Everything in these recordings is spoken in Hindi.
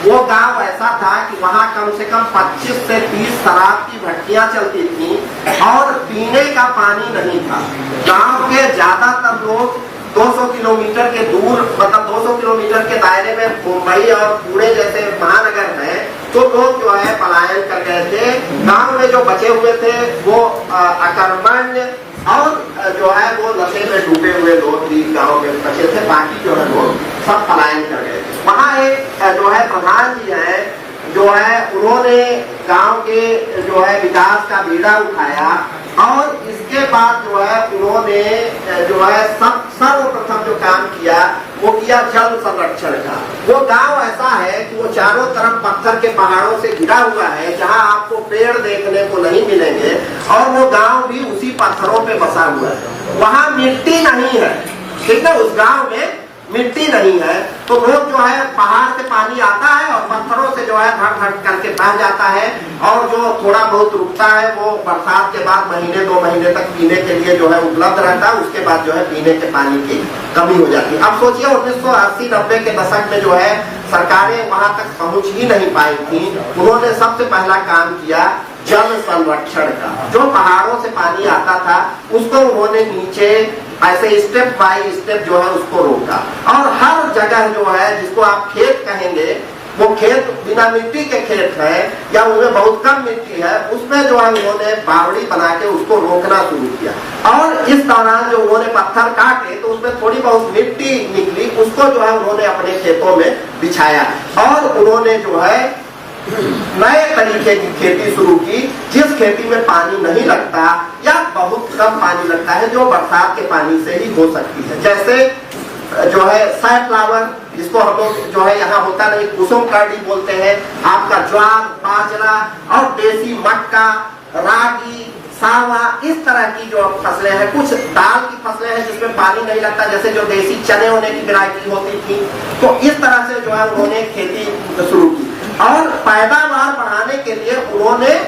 वो गांव ऐसा था कि वहाँ कम से कम 25 से 30 शराब की भट्टियां चलती थी और पीने का पानी नहीं था। गांव के ज्यादातर लोग 200 किलोमीटर के दूर, मतलब 200 किलोमीटर के दायरे में मुंबई और पुणे जैसे महानगर हैं, तो लोग जो है पलायन कर गए थे। गांव में जो बचे हुए थे वो अकर्मण्य और जो है वो नशे में डूबे हुए लोग भी गांव में बचे थे, बाकी जो है लोग सब पलायन कर गए थे। वहाँ एक जो है प्रधान जी है, जो है उन्होंने गांव के जो है विकास का बीड़ा उठाया और इसके बाद जो है उन्होंने जो है सर्वप्रथम जो काम किया वो किया जल संरक्षण का। वो गांव ऐसा है कि वो चारों तरफ पत्थर के पहाड़ों से घिरा हुआ है, जहां आपको पेड़ देखने को नहीं मिलेंगे, और वो गांव भी उसी पत्थरों पे बसा हुआ है। वहां मिट्टी नहीं है, ठीक है, उस गांव में मिट्टी नहीं है, तो लोग जो है पहाड़ से पानी आता है और पत्थरों से जो है धड़ धड़ करके बह जाता है, और जो थोड़ा बहुत रुकता है वो बरसात के बाद महीने 2 महीने तक पीने के लिए जो है उपलब्ध रहता है। उसके बाद जो है पीने के पानी की कमी हो जाती है। अब सोचिए 1980-90 के दशक में जो है सरकारें वहां तक पहुंच ही नहीं पाई थी। उन्होंने सबसे पहला काम किया जल संरक्षण का। जो पहाड़ों से पानी आता था उसको उन्होंने नीचे ऐसे स्टेप बाय स्टेप जो है उसको रोका, और हर जगह जो है जिसको आप खेत कहेंगे, वो खेत बिना मिट्टी के खेत है या उनमें बहुत कम मिट्टी है, उसमें जो है उन्होंने बावड़ी बना के उसको रोकना शुरू किया। और इस दौरान जो उन्होंने पत्थर काटे तो उसमें थोड़ी बहुत मिट्टी निकली, उसको जो है उन्होंने अपने खेतों में बिछाया और उन्होंने जो है नए तरीके की खेती शुरू की, जिस खेती में पानी नहीं लगता या बहुत कम पानी लगता है, जो बरसात के पानी से ही हो सकती है। जैसे जो है सनफ्लावर, जिसको हम लोग जो है यहाँ होता नहीं, कुसुम करडी बोलते हैं, आपका ज्वार, बाजरा और देसी मक्का, रागी, सावा, इस तरह की जो फसलें हैं। कुछ दाल की फसलें हैं जिसमें पानी नहीं लगता, जैसे जो देसी चने होने की वैरायटी होती थी। तो इस तरह से जो है उन्होंने खेती शुरू की और पैदावार बढ़ाने के लिए उन्होंने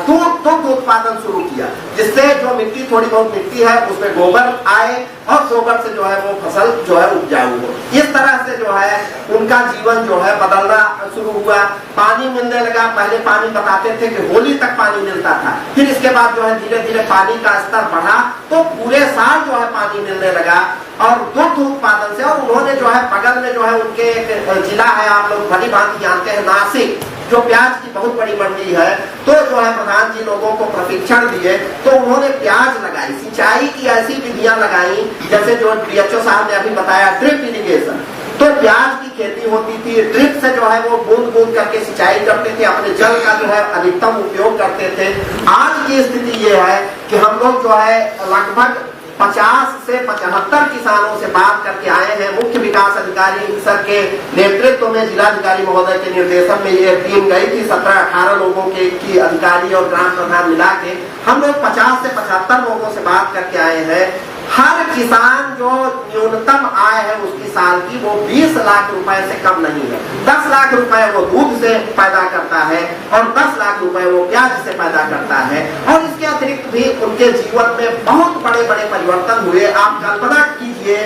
दुग्ध उत्पादन शुरू किया, जिससे जो मिट्टी, थोड़ी बहुत मिट्टी है उसमें गोबर आए और गोबर से जो है वो फसल जो है उपजाऊ हो। इस तरह से जो है उनका जीवन जो है बदलना शुरू हुआ। पानी मिलने लगा। पहले पानी बताते थे कि होली तक पानी मिलता था, फिर इसके बाद जो है धीरे धीरे पानी का स्तर बढ़ा तो पूरे साल जो है पानी मिलने लगा। और दुग्ध उत्पादन से, और उन्होंने जो है बगल में जो है उनके एक जिला है, आप लोग भली भांति जानते हैं, नासिक, जो प्याज की बहुत बड़ी मंडी है। तो जो है प्रधान जी लोगों को प्रशिक्षण दिए, तो उन्होंने प्याज लगाई, सिंचाई की ऐसी विधियां लगाई जैसे जो DHO साहब ने अभी बताया, ड्रिप इरिगेशन। तो प्याज की खेती होती थी, ड्रिप से जो है वो बूंद बूंद करके सिंचाई करते थे, अपने जल का जो है अधिकतम उपयोग करते थे। आज की स्थिति ये है कि हम लोग जो है लगभग 50 से 75 किसानों से बात करके आए हैं। मुख्य विकास अधिकारी सर के नेतृत्व में, जिलाधिकारी महोदय के निर्देशन में ये टीम गई थी, 17-18 लोगों की अधिकारी और ग्राम प्रधान मिला के हम लोग 50 से 75 लोगों से बात करके आए हैं। हर किसान जो न्यूनतम आय है उसकी साल की, वो 20 लाख रुपए से कम नहीं है। 10 लाख रुपए वो दूध से पैदा करता है और 10 लाख रुपए वो प्याज से पैदा करता है। और इसके अतिरिक्त भी उनके जीवन में बहुत बड़े बड़े परिवर्तन हुए। आप कल्पना कीजिए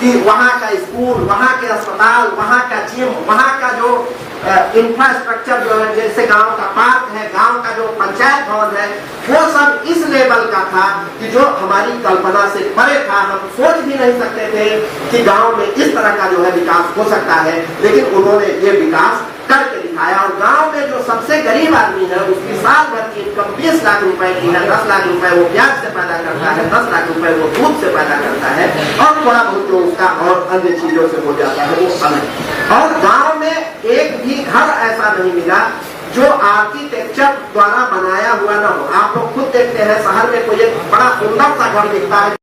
कि वहाँ का स्कूल, वहाँ के अस्पताल, वहाँ का जिम, वहाँ का जो इंफ्रास्ट्रक्चर जो है, जैसे गांव का पार्क है, गांव का जो पंचायत भवन है, वो सब इस लेवल का था कि जो हमारी कल्पना से परे था। हम सोच भी नहीं सकते थे कि गांव में इस तरह का जो है विकास हो सकता है, लेकिन उन्होंने ये विकास करके दिखाया। और गांव में जो सबसे गरीब आदमी है उसकी साल भर की इनकम 20 लाख रुपए की है। 10 लाख रुपए वो प्याज से पैदा करता है, 10 लाख रुपए वो दूध से पैदा करता है, और थोड़ा बहुत जो उसका और अन्य चीजों से हो जाता है वो समय। और गांव में एक भी घर ऐसा नहीं मिला जो आर्किटेक्चर द्वारा बनाया हुआ ना हो। आप लोग खुद देखते हैं शहर में कोई एक बड़ा सुंदर सा घर दिखता है।